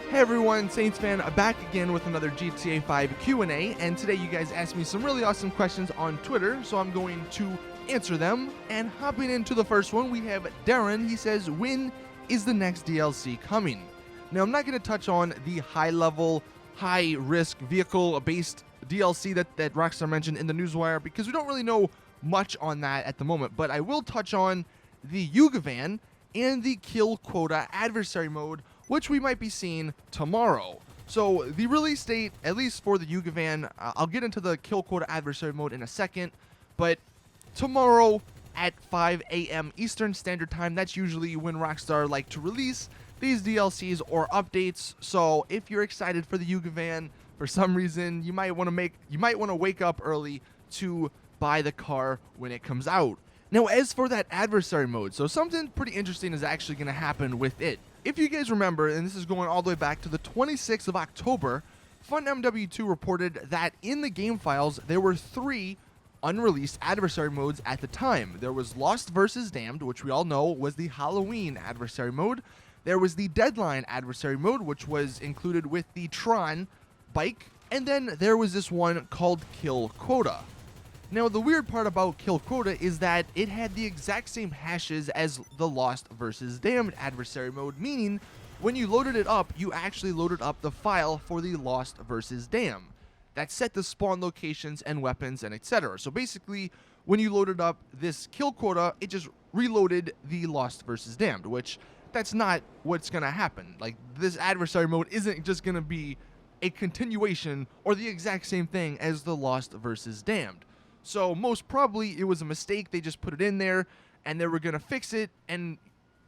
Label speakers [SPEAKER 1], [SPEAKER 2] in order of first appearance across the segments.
[SPEAKER 1] Hey everyone, Saintsfan back again with another GTA 5 Q&A, and today you guys asked me some really awesome questions on Twitter, so I'm going to answer them. And hopping into the first one, we have Darren. He says, when is the next DLC coming? Now, I'm not going to touch on the high-level, high-risk vehicle-based DLC that Rockstar mentioned in the newswire because we don't really know much on that at the moment, but I will touch on the Yuga van and the kill quota adversary mode, which we might be seeing tomorrow. So the release date, at least for the Yuga van, I'll get into the kill quota adversary mode in a second, but tomorrow at 5 a.m. Eastern Standard Time, that's usually when Rockstar like to release these DLCs or updates. So if you're excited for the Yuga van, for some reason, you might want to wake up early to buy the car when it comes out. Now, as for that adversary mode, so something pretty interesting is actually going to happen with it. If you guys remember, and this is going all the way back to the 26th of October, FunMW2 reported that in the game files, there were 3 unreleased adversary modes at the time. There was Lost vs. Damned, which we all know was the Halloween adversary mode. There was the Deadline adversary mode, which was included with the Tron bike. And then there was this one called Kill Quota. Now, the weird part about Kill Quota is that it had the exact same hashes as the Lost vs. Damned adversary mode, meaning when you loaded it up, you actually loaded up the file for the Lost vs. Damned that set the spawn locations and weapons and etc. So basically, when you loaded up this Kill Quota, it just reloaded the Lost vs. Damned, which that's not what's going to happen. Like, this adversary mode isn't just going to be a continuation or the exact same thing as the Lost vs. Damned. So most probably it was a mistake. They just put it in there and they were going to fix it and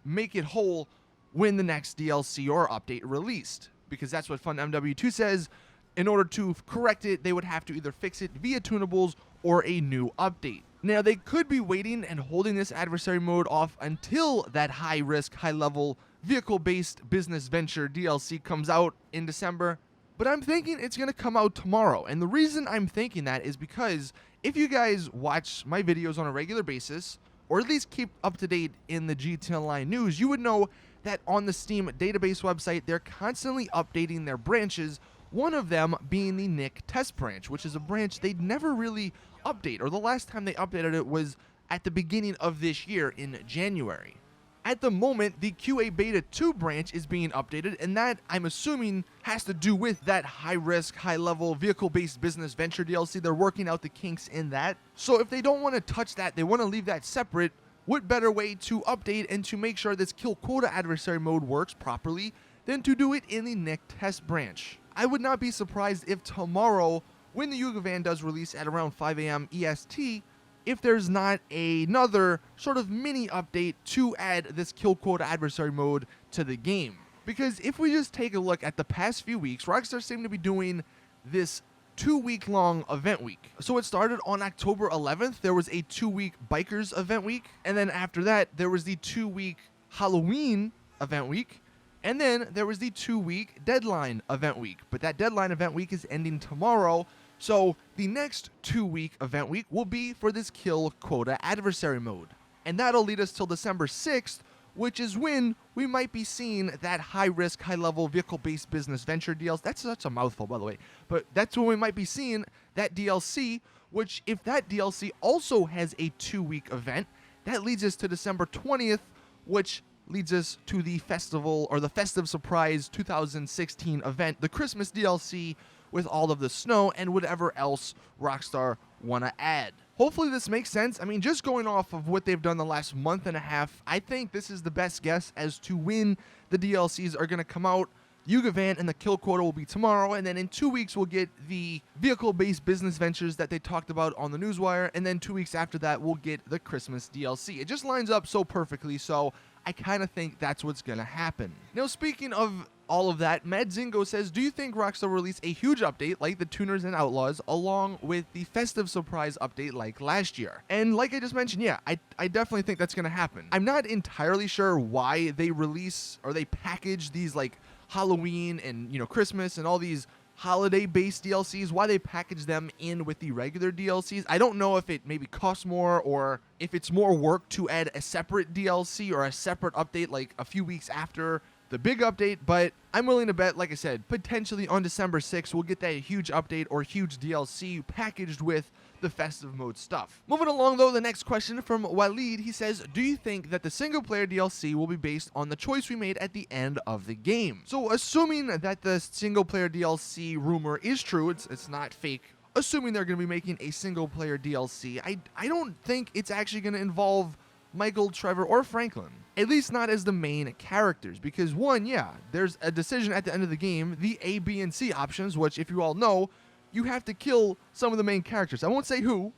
[SPEAKER 1] make it whole when the next DLC or update released. Because that's what FunMW2 says. In order to correct it, they would have to either fix it via tunables or a new update. Now, they could be waiting and holding this adversary mode off until that high-risk, high-level, vehicle-based business venture DLC comes out in December. But I'm thinking it's going to come out tomorrow. And the reason I'm thinking that is because if you guys watch my videos on a regular basis, or at least keep up to date in the GTA Online news, you would know that on the Steam database website, they're constantly updating their branches, one of them being the Nick test branch, which is a branch they'd never really update, or the last time they updated it was at the beginning of this year in January. At the moment, the QA Beta 2 branch is being updated, and that, I'm assuming, has to do with that high-risk, high-level, vehicle-based business venture DLC. They're working out the kinks in that. So if they don't want to touch that, they want to leave that separate, what better way to update and to make sure this Kill Quota adversary mode works properly than to do it in the Nick test branch? I would not be surprised if tomorrow, when the Yuga van does release at around 5 a.m. EST, if there's not another sort of mini update to add this Kill Quota adversary mode to the game. Because if we just take a look at the past few weeks, Rockstar seemed to be doing this 2-week-long event week. So it started on October 11th, there was a 2-week Bikers event week, and then after that, there was the 2-week Halloween event week, and then there was the 2-week Deadline event week. But that Deadline event week is ending tomorrow, so the next 2-week event week will be for this Kill Quota adversary mode. And that'll lead us till December 6th, which is when we might be seeing that high-risk, high-level, vehicle-based business venture DLC. That's such a mouthful, by the way. But that's when we might be seeing that DLC, which if that DLC also has a 2-week event, that leads us to December 20th, which leads us to the festival, or the Festive Surprise 2016 event, the Christmas DLC, with all of the snow and whatever else Rockstar want to add. Hopefully this makes sense. I mean, just going off of what they've done the last month and a half, I think this is the best guess as to when the DLCs are going to come out. Yuga van and the Kill Quota will be tomorrow, and then in 2 weeks we'll get the vehicle-based business ventures that they talked about on the newswire, and then 2 weeks after that we'll get the Christmas DLC. It just lines up so perfectly, so I kind of think that's what's going to happen. Now, speaking of all of that, Mad Zingo says, do you think Rockstar will release a huge update like the Tuners and Outlaws along with the Festive Surprise update like last year? And like I just mentioned, yeah, I definitely think that's going to happen. I'm not entirely sure why they release or they package these like Halloween and, you know, Christmas and all these holiday-based DLCs, why they package them in with the regular DLCs. I don't know if it maybe costs more or if it's more work to add a separate DLC or a separate update like a few weeks after the big update, but I'm willing to bet, like I said, potentially on December 6th, we'll get that huge update or huge DLC packaged with the festive mode stuff. Moving along though, the next question from Walid, he says, do you think that the single player DLC will be based on the choice we made at the end of the game? So assuming that the single player DLC rumor is true, it's not fake, assuming they're going to be making a single player DLC, I don't think it's actually going to involve Michael, Trevor, or Franklin. At least not as the main characters, because one, yeah, there's a decision at the end of the game, the A, B, and C options, which if you all know, you have to kill some of the main characters. I won't say who,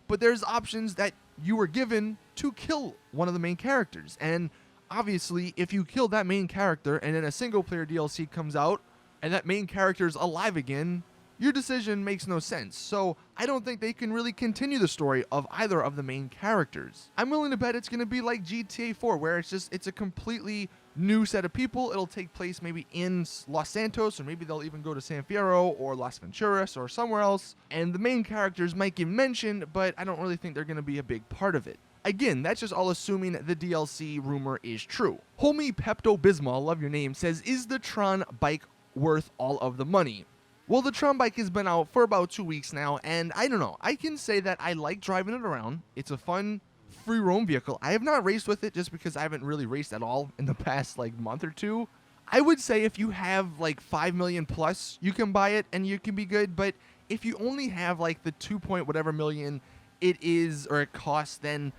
[SPEAKER 1] but there's options that you were given to kill one of the main characters. And obviously, if you kill that main character and then a single player DLC comes out and that main character is alive again, your decision makes no sense. So I don't think they can really continue the story of either of the main characters. I'm willing to bet it's going to be like GTA 4, where it's a completely new set of people. It'll take place maybe in Los Santos, or maybe they'll even go to San Fierro or Las Venturas or somewhere else. And the main characters might get mentioned, but I don't really think they're going to be a big part of it. Again, that's just all assuming the DLC rumor is true. Homie Pepto-Bismol, love your name, says, is the Tron bike worth all of the money? Well, the Tron bike has been out for about 2 weeks now, and I don't know. I can say that I like driving it around. It's a fun, free roam vehicle. I have not raced with it just because I haven't really raced at all in the past month or two. I would say if you have 5 million plus, you can buy it and you can be good. But if you only have the 2 point whatever million it is or it costs, then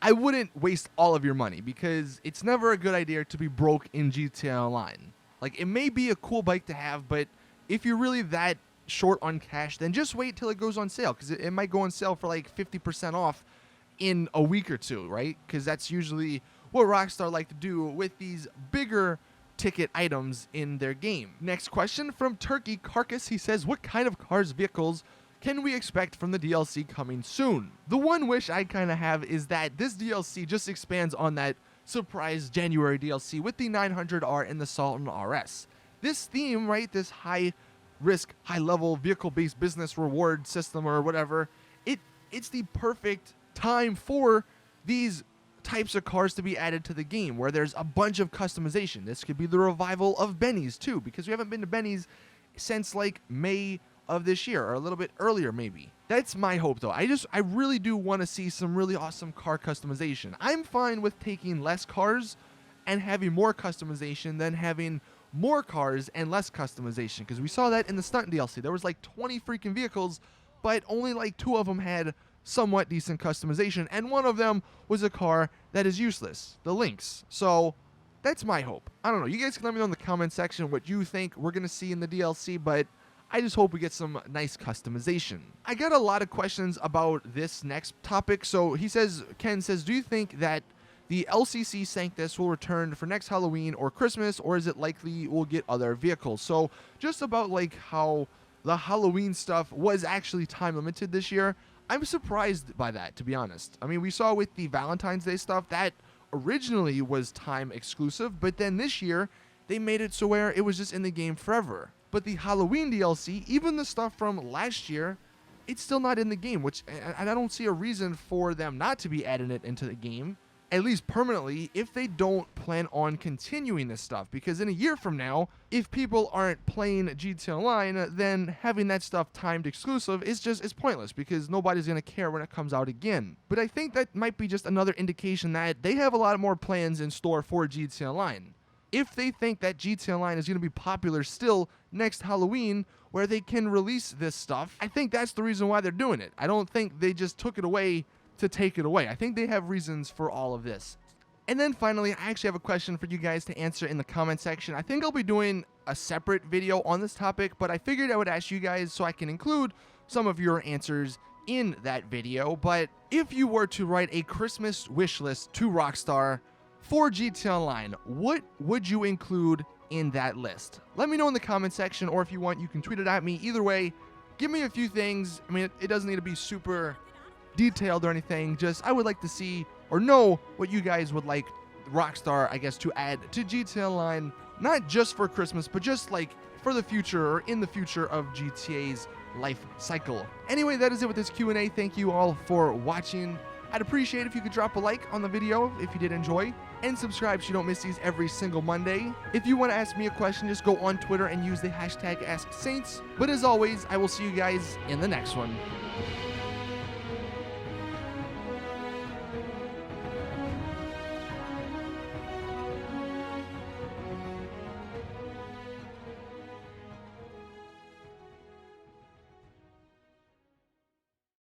[SPEAKER 1] I wouldn't waste all of your money, because it's never a good idea to be broke in GTA Online. It may be a cool bike to have, but if you're really that short on cash, then just wait till it goes on sale, because it might go on sale for 50% off in a week or two, right? Because that's usually what Rockstar like to do with these bigger ticket items in their game. Next question from Turkey Carcass. He says, what kind of cars, vehicles can we expect from the DLC coming soon? The one wish I kind of have is that this DLC just expands on that surprise January DLC with the 900R and the Sultan RS. This theme, right, this high risk, high level vehicle based business reward system or whatever, it's the perfect time for these types of cars to be added to the game, where there's a bunch of customization. This could be the revival of Benny's too, because we haven't been to Benny's since May of this year, or a little bit earlier maybe. That's my hope though. I really do want to see some really awesome car customization. I'm fine with taking less cars and having more customization than having more cars and less customization, because we saw that in the stunt DLC. There was 20 freaking vehicles, but only 2 of them had somewhat decent customization, and one of them was a car that is useless, the Lynx. So that's my hope. I don't know, you guys can let me know in the comment section what you think we're gonna see in the DLC, but I just hope we get some nice customization. I got a lot of questions about this next topic. So Ken says, do you think that the LCC Sanctus will return for next Halloween or Christmas, or is it likely we'll get other vehicles? So just about how the Halloween stuff was actually time limited this year, I'm surprised by that, to be honest. I mean, we saw with the Valentine's Day stuff that originally was time exclusive, but then this year they made it so where it was just in the game forever. But the Halloween DLC, even the stuff from last year, it's still not in the game, which I don't see a reason for them not to be adding it into the game, at least permanently, if they don't plan on continuing this stuff. Because in a year from now, if people aren't playing GTA Online, then having that stuff timed exclusive is pointless, because nobody's going to care when it comes out again. But I think that might be just another indication that they have a lot more plans in store for GTA Online. If they think that GTA Online is going to be popular still next Halloween, where they can release this stuff, I think that's the reason why they're doing it. I don't think they just took it away to take it away. I think they have reasons for all of this. And then finally, I actually have a question for you guys to answer in the comment section. I think I'll be doing a separate video on this topic, but I figured I would ask you guys so I can include some of your answers in that video. But if you were to write a Christmas wish list to Rockstar for GTA Online, what would you include in that list? Let me know in the comment section, or if you want, you can tweet it at me. Either way, give me a few things. I mean, it doesn't need to be super detailed or anything. Just I would like to see or know what you guys would like Rockstar, I guess, to add to GTA Online, not just for Christmas, but just for the future, or in the future of GTA's life cycle. Anyway, that is it with this Q&A. Thank you all for watching. I'd appreciate if you could drop a like on the video if you did enjoy, and subscribe so you don't miss these every single Monday. If you want to ask me a question, just go on Twitter and use the hashtag AskSaints. But as always, I will see you guys in the next one.